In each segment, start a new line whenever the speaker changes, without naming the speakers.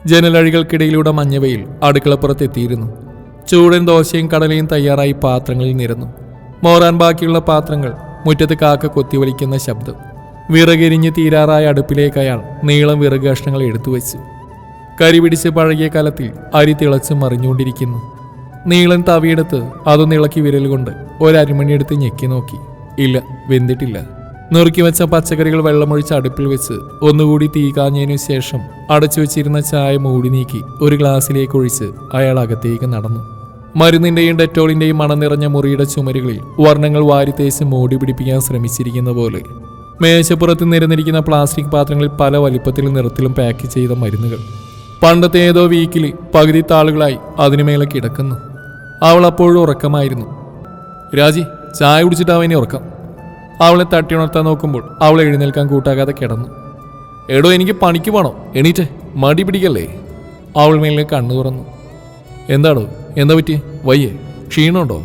ജനലഴികൾക്കിടയിലൂടെ മഞ്ഞവയിൽ അടുക്കളപ്പുറത്തെത്തിയിരുന്നു. ചൂടൻ ദോശയും കടലയും തയ്യാറായി പാത്രങ്ങളിൽ നിരന്നു. മോറാൻ ബാക്കിയുള്ള പാത്രങ്ങൾ മുറ്റത്ത് കാക്ക കൊത്തിവലിക്കുന്ന ശബ്ദം. വിറകരിഞ്ഞ് തീരാറായ അടുപ്പിലേക്ക് അയാൾ നീളം വിറക് കഷ്ണങ്ങൾ എടുത്തു വെച്ചു. കരി പിടിച്ച് പഴകിയ കലത്തിൽ അരി തിളച്ച് മറിഞ്ഞുകൊണ്ടിരിക്കുന്നു. നീളൻ തവിയെടുത്ത് അതൊന്ന് ഇളക്കി വിരൽ കൊണ്ട് ഒരരിമണിയെടുത്ത് ഞെക്കി നോക്കി. ഇല്ല, വെന്തിട്ടില്ല. നുറുക്കി വെച്ച പച്ചക്കറികൾ വെള്ളമൊഴിച്ച് അടുപ്പിൽ വെച്ച് ഒന്നുകൂടി തീ കാഞ്ഞതിനു ശേഷം അടച്ചു വെച്ചിരുന്ന ചായ മൂടി നീക്കി ഒരു ഗ്ലാസ്സിലേക്ക് ഒഴിച്ച് അയാൾ അകത്തേക്ക് നടന്നു. മരുന്നിന്റെയും ഡെറ്റോളിന്റെയും മണം നിറഞ്ഞ മുറിയുടെ ചുമരുകളിൽ വർണ്ണങ്ങൾ വാരിത്തേച്ച് മൂടി പിടിപ്പിക്കാൻ ശ്രമിച്ചിരിക്കുന്ന പോലെ മേശപ്പുറത്ത് നിരന്നിരിക്കുന്ന പ്ലാസ്റ്റിക് പാത്രങ്ങളിൽ പല വലിപ്പത്തിലും നിറത്തിലും പാക്ക് ചെയ്ത മരുന്നുകൾ. പണ്ടത്തെ ഏതോ വീക്കിൽ പകുതി താളുകളായി അതിനുമേലെ കിടക്കുന്നു. അവൾ അപ്പോഴും ഉറക്കമായിരുന്നു. രാജി, ചായ കുടിച്ചിട്ടാവനെ ഉറക്കം. അവളെ തട്ടിയുണർത്താൻ നോക്കുമ്പോൾ അവൾ എഴുന്നേൽക്കാൻ കൂട്ടാകാതെ കിടന്നു. എടോ, എനിക്ക് പണിക്ക് പോണോ, എണീറ്റേ, മടി പിടിക്കല്ലേ. അവൾ മേലെ കണ്ണു തുറന്നു. എന്താടോ, എന്താ പറ്റി? വയ്യേ? ക്ഷീണമുണ്ടോ?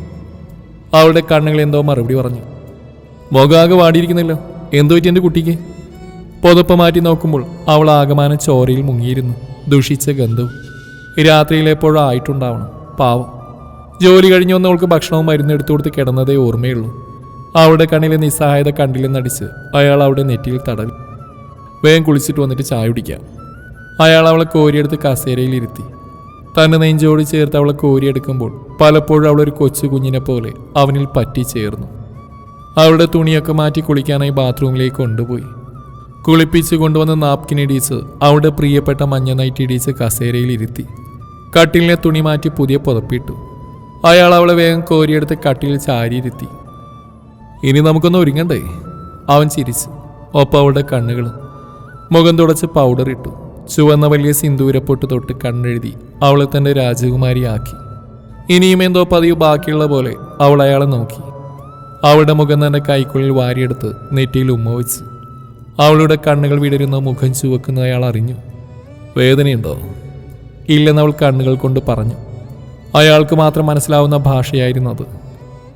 അവളുടെ കണ്ണുകൾ എന്തോ മറുപടി പറഞ്ഞു. മുഖാകെ വാടിയിരിക്കുന്നല്ലോ, എന്തോ പറ്റി എൻ്റെ കുട്ടിക്ക്? പുതപ്പ് മാറ്റി നോക്കുമ്പോൾ അവൾ ആകമാനം ചോരയിൽ മുങ്ങിയിരുന്നു. ദുഷിച്ച ഗന്ധവും. രാത്രിയിലെപ്പോഴും ആയിട്ടുണ്ടാവണം. പാവം. ജോലി കഴിഞ്ഞു വന്നവൾക്ക് ഭക്ഷണവും മരുന്നെടുത്തു കൊടുത്ത് കിടന്നതേ ഓർമ്മയുള്ളൂ. അവളുടെ കണ്ണിലെ നിസ്സഹായത കണ്ടില്ലെന്നടിച്ച് അയാൾ അവിടെ നെറ്റിയിൽ തടവി. വേഗം കുളിച്ചിട്ട് വന്നിട്ട് ചായ കുടിക്കാം. അയാൾ അവളെ കോരിയെടുത്ത് കസേരയിലിരുത്തി. തന്നെ നെഞ്ചോട് ചേർത്ത് അവളെ കോരിയെടുക്കുമ്പോൾ പലപ്പോഴും അവളൊരു കൊച്ചു കുഞ്ഞിനെ പോലെ അവനിൽ പറ്റിച്ചേർന്നു. അവളുടെ തുണിയൊക്കെ മാറ്റി കുളിക്കാനായി ബാത്റൂമിലേക്ക് കൊണ്ടുപോയി. കുളിപ്പിച്ച് കൊണ്ടുവന്ന നാപ്കിൻ ഇടിച്ച് അവളുടെ പ്രിയപ്പെട്ട മഞ്ഞ നൈറ്റ് ഇടിച്ച് കസേരയിലിരുത്തി. കട്ടിലിനെ തുണി മാറ്റി പുതിയ പുതപ്പിട്ടു. അയാൾ അവളെ വേഗം കോരിയെടുത്ത് കട്ടിലിൽ ചാരിയിരുത്തി. ഇനി നമുക്കൊന്ന് ഒരുങ്ങണ്ടേ? അവൻ ചിരിച്ചു. ഒപ്പം അവളുടെ കണ്ണുകൾ. മുഖം തുടച്ച് പൗഡർ ഇട്ടു. ചുവന്ന വലിയ സിന്ദൂരപ്പൊട്ട് തൊട്ട് കണ്ണെഴുതി അവളെ തൻ്റെ രാജകുമാരിയാക്കി. ഇനിയും എന്തോ പതിവ് ബാക്കിയുള്ള പോലെ അവൾ അയാളെ നോക്കി. അവളുടെ മുഖം തൻ്റെ കൈക്കുള്ളിൽ വാരിയെടുത്ത് നെറ്റിയിൽ ഉമ്മ വെച്ച്. അവളുടെ കണ്ണുകൾ വിടരുന്ന മുഖം ചുവക്കുന്ന അയാൾ അറിഞ്ഞു. വേദനയുണ്ടോ? ഇല്ലെന്ന് അവൾ കണ്ണുകൾ കൊണ്ട് പറഞ്ഞു. അയാൾക്ക് മാത്രം മനസ്സിലാവുന്ന ഭാഷയായിരുന്നു അത്.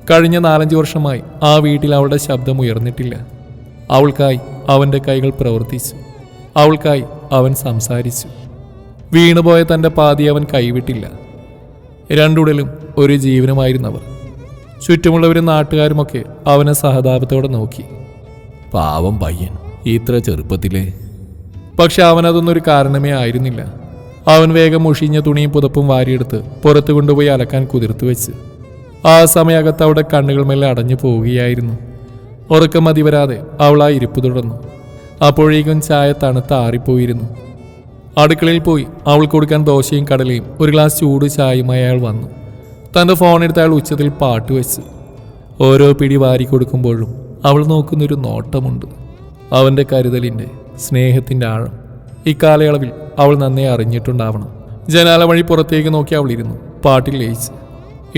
കഴിഞ്ഞ 4-5 വർഷമായി ആ വീട്ടിൽ അവളുടെ ശബ്ദം ഉയർന്നിട്ടില്ല. അവൾക്കായി അവൻ്റെ കൈകൾ പ്രവർത്തിച്ചു. അവൾക്കായി അവൻ സംസാരിച്ചു. വീണുപോയ തൻ്റെ പാതി അവൻ കൈവിട്ടില്ല. രണ്ടുടലും ഒരു ജീവനുമായിരുന്നവർ. ചുറ്റുമുള്ളവരും നാട്ടുകാരുമൊക്കെ അവനെ സഹതാപത്തോടെ നോക്കി. പാവം പയ്യൻ, ഇത്ര ചെറുപ്പത്തിലേ. പക്ഷെ അവനതൊന്നൊരു കാരണമേ ആയിരുന്നില്ല. അവൻ വേഗം മുഷിഞ്ഞ തുണിയും പുതപ്പും വാരിയെടുത്ത് പുറത്തു കൊണ്ടുപോയി അലക്കാൻ കുതിർത്തു വെച്ച്. ആ സമയകത്ത് അവിടെ കണ്ണുകൾ മേലെ അടഞ്ഞു പോവുകയായിരുന്നു. ഉറക്കം മതി വരാതെ അവൾ ആ ഇരിപ്പ് തുടർന്നു. അപ്പോഴേക്കും ചായ തണുത്ത് ആറിപ്പോയിരുന്നു. അടുക്കളയിൽ പോയി അവൾ കൊടുക്കാൻ ദോശയും കടലയും ഒരു ഗ്ലാസ് ചൂട് ചായയുമായി അയാൾ വന്നു. തൻ്റെ ഫോണെടുത്ത് അയാൾ ഉച്ചത്തിൽ പാട്ട് വെച്ച്. ഓരോ പിടി വാരി കൊടുക്കുമ്പോഴും അവൾ നോക്കുന്നൊരു നോട്ടമുണ്ട്. അവൻ്റെ കരുതലിൻ്റെ, സ്നേഹത്തിൻ്റെ ആഴം ഇക്കാലയളവിൽ അവൾ നന്നേ അറിഞ്ഞിട്ടുണ്ടാവണം. ജനാല വഴി പുറത്തേക്ക് നോക്കി അവൾ ഇരുന്നു. പാട്ടിൽ ലയിച്ച്.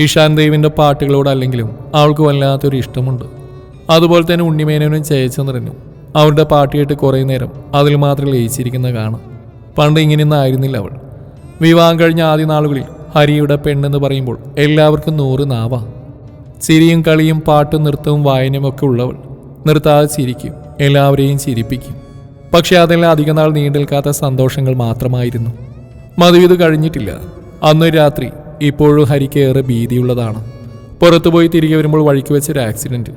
ഇഷാൻ ദേവിൻ്റെ പാട്ടുകളോടല്ലെങ്കിലും അവൾക്ക് വല്ലാത്തൊരു ഇഷ്ടമുണ്ട്. അതുപോലെ തന്നെ ഉണ്ണിമേനോനും ജയചന്ദ്രനും അവരുടെ പാട്ട് കേട്ട് കുറേ നേരം അതിൽ മാത്രം ലയിച്ചിരിക്കുന്ന കാണാം. പണ്ട് ഇങ്ങനെയൊന്നും ആയിരുന്നില്ല അവൾ. വിവാഹം കഴിഞ്ഞ ആദ്യ നാളുകളിൽ ഹരിയുടെ പെണ്ണെന്ന് പറയുമ്പോൾ എല്ലാവർക്കും 100 നാവാ. ചിരിയും കളിയും പാട്ടും നൃത്തവും വായനയും ഒക്കെ ഉള്ളവൾ. നിർത്താതെ ചിരിക്കും, എല്ലാവരെയും ചിരിപ്പിക്കും. പക്ഷെ അതെല്ലാം അധിക നാൾ നീണ്ടേൽക്കാത്ത സന്തോഷങ്ങൾ മാത്രമായിരുന്നു. മധുവിത് കഴിഞ്ഞിട്ടില്ല. അന്നൊരു രാത്രി ഇപ്പോഴും ഹരിക്ക് ഏറെ ഭീതിയുള്ളതാണ്. പുറത്തുപോയി തിരികെ വരുമ്പോൾ വഴിക്ക് വെച്ചൊരു ആക്സിഡന്റ്.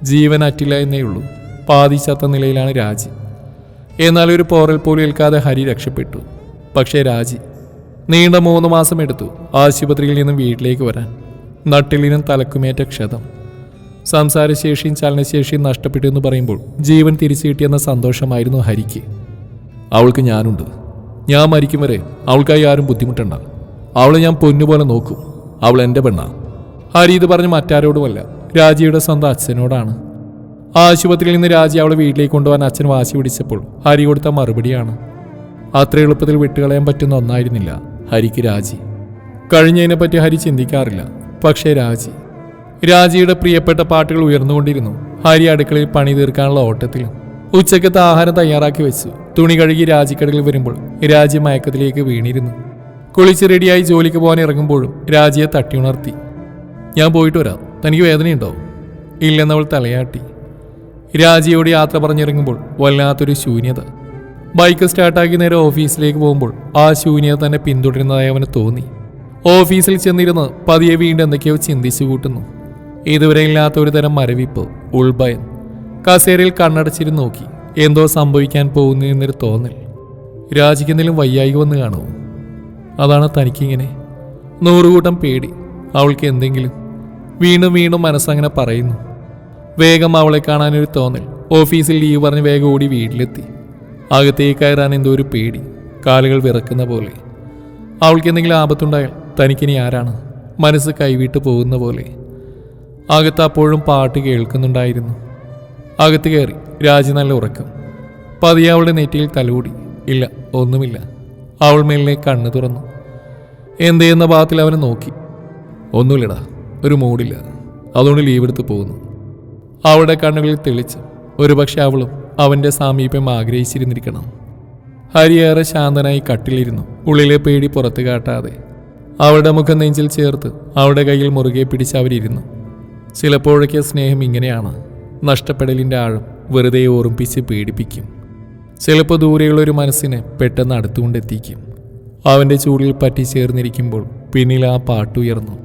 ജീവൻ അറ്റില്ല എന്നേ ഉള്ളൂ. പാതി ചത്ത നിലയിലാണ് രാജി. എന്നാൽ ഒരു പോറൽ പോലും ഏൽക്കാതെ ഹരി രക്ഷപ്പെട്ടു. പക്ഷേ രാജി നീണ്ട 3 മാസം എടുത്തു ആശുപത്രിയിൽ നിന്നും വീട്ടിലേക്ക് വരാൻ. നട്ടിലിനും തലക്കുമേറ്റ ക്ഷതം. സംസാരശേഷിയും ചലനശേഷിയും നഷ്ടപ്പെട്ടു എന്ന് പറയുമ്പോൾ ജീവൻ തിരിച്ചു കിട്ടിയെന്ന സന്തോഷമായിരുന്നു ഹരിക്ക്. അവൾക്ക് ഞാനുണ്ട്. ഞാൻ മരിക്കും വരെ അവൾക്കായി ആരും ബുദ്ധിമുട്ടണ്ട. അവളെ ഞാൻ പൊന്നുപോലെ നോക്കും. അവൾ എൻ്റെ പെണ്ണാ. ഹരി ഇത് പറഞ്ഞ് മറ്റാരോടുമല്ല, രാജിയുടെ സ്വന്തം അച്ഛനോടാണ്. ആശുപത്രിയിൽ നിന്ന് രാജി അവളെ വീട്ടിലേക്ക് കൊണ്ടുപോകാൻ അച്ഛൻ വാശി പിടിച്ചപ്പോൾ ഹരി കൊടുത്ത മറുപടിയാണ്. അത്ര എളുപ്പത്തിൽ വിട്ടുകളയാൻ പറ്റുന്ന ഒന്നായിരുന്നില്ല ഹരിക്ക് രാജി. കഴിഞ്ഞതിനെപ്പറ്റി ഹരി ചിന്തിക്കാറില്ല. പക്ഷേ രാജിയുടെ പ്രിയപ്പെട്ട പാട്ടുകൾ ഉയർന്നുകൊണ്ടിരുന്നു. ഹരി അടുക്കളയിൽ പണി തീർക്കാനുള്ള ഓട്ടത്തിലും. ഉച്ചക്കത്തെ ആഹാരം തയ്യാറാക്കി വെച്ചു. തുണി കഴുകി രാജിക്കടയിൽ വരുമ്പോൾ രാജി മയക്കത്തിലേക്ക് വീണിരുന്നു. കുളിച്ച് റെഡിയായി ജോലിക്ക് പോകാൻ ഇറങ്ങുമ്പോഴും രാജിയെ തട്ടിയുണർത്തി. ഞാൻ പോയിട്ട് വരാം, തനിക്ക് വേദനയുണ്ടോ? ഇല്ലെന്നവൾ തലയാട്ടി. രാജിയോട് യാത്ര പറഞ്ഞിറങ്ങുമ്പോൾ വല്ലാത്തൊരു ശൂന്യത. ബൈക്ക് സ്റ്റാർട്ടാക്കി നേരെ ഓഫീസിലേക്ക് പോകുമ്പോൾ ആ ശൂന്യത തന്നെ പിന്തുടരുന്നതായി അവന് തോന്നി. ഓഫീസിൽ ചെന്നിരുന്ന് പതിയെ വീണ്ടും എന്തൊക്കെയോ ചിന്തിച്ചു കൂട്ടുന്നു. ഇതുവരെ ഇല്ലാത്ത ഒരു തരം മരവിപ്പ്, ഉൾഭയം. കസേരയിൽ കണ്ണടച്ചിരുന്ന് നോക്കി. എന്തോ സംഭവിക്കാൻ പോകുന്നു എന്നൊരു തോന്നൽ. രാജിക്ക് എന്തെങ്കിലും വയ്യായിക വന്ന് കാണുമോ? അതാണ് തനിക്കിങ്ങനെ. 100 കൂട്ടം പേടി. അവൾക്ക് എന്തെങ്കിലും. വീണ്ടും വീണ്ടും മനസ്സങ്ങനെ പറയുന്നു. വേഗം അവളെ കാണാനൊരു തോന്നൽ. ഓഫീസിൽ ലീവ് പറഞ്ഞ് വേഗം ഓടി വീട്ടിലെത്തി. അകത്തേക്ക് കയറാൻ എന്തോ ഒരു പേടി, കാലുകൾ വിറക്കുന്ന പോലെ. അവൾക്ക് എന്തെങ്കിലും ആപത്തുണ്ടായാൽ തനിക്കിനി ആരാണ്? മനസ്സ് കൈവിട്ട് പോകുന്ന പോലെ. അകത്ത് അപ്പോഴും പാട്ട് കേൾക്കുന്നുണ്ടായിരുന്നു. അകത്ത് കയറി. രാജി നല്ല ഉറക്കം. പതിയെ അവളുടെ നെറ്റിയിൽ തലോടി. ഇല്ല, ഒന്നുമില്ല. അവൾ മേലിനെ കണ്ണു തുറന്നു. എന്തെന്ന ഭാഗത്തിൽ അവനെ നോക്കി. ഒന്നുമില്ലടാ, ഒരു മൂടില്ല, അതുകൊണ്ട് ലീവ് എടുത്ത് പോകുന്നു. അവളുടെ കണ്ണുകളിൽ തെളിച്ച്. ഒരുപക്ഷെ അവളും അവൻ്റെ സാമീപ്യം ആഗ്രഹിച്ചിരുന്നിരിക്കണം. ഹരിയേറെ ശാന്തനായി കട്ടിലിരുന്നു, ഉള്ളിലെ പേടി പുറത്തു കാട്ടാതെ. അവളുടെ മുഖം നെഞ്ചിൽ ചേർത്ത് അവളുടെ കയ്യിൽ മുറുകെ പിടിച്ച് അവരിരുന്നു. ചിലപ്പോഴൊക്കെ സ്നേഹം ഇങ്ങനെയാണ്. നഷ്ടപ്പെടലിൻ്റെ ആഴം വെറുതെ ഓർമ്മിപ്പിച്ച് പേടിപ്പിക്കും. ചിലപ്പോൾ ദൂരെയുള്ളൊരു മനസ്സിനെ പെട്ടെന്ന് അടുത്തുകൊണ്ടെത്തിക്കും. അവൻ്റെ ചൂടിൽ പറ്റിച്ചേർന്നിരിക്കുമ്പോൾ പിന്നിൽ ആ പാട്ടുയർന്നു.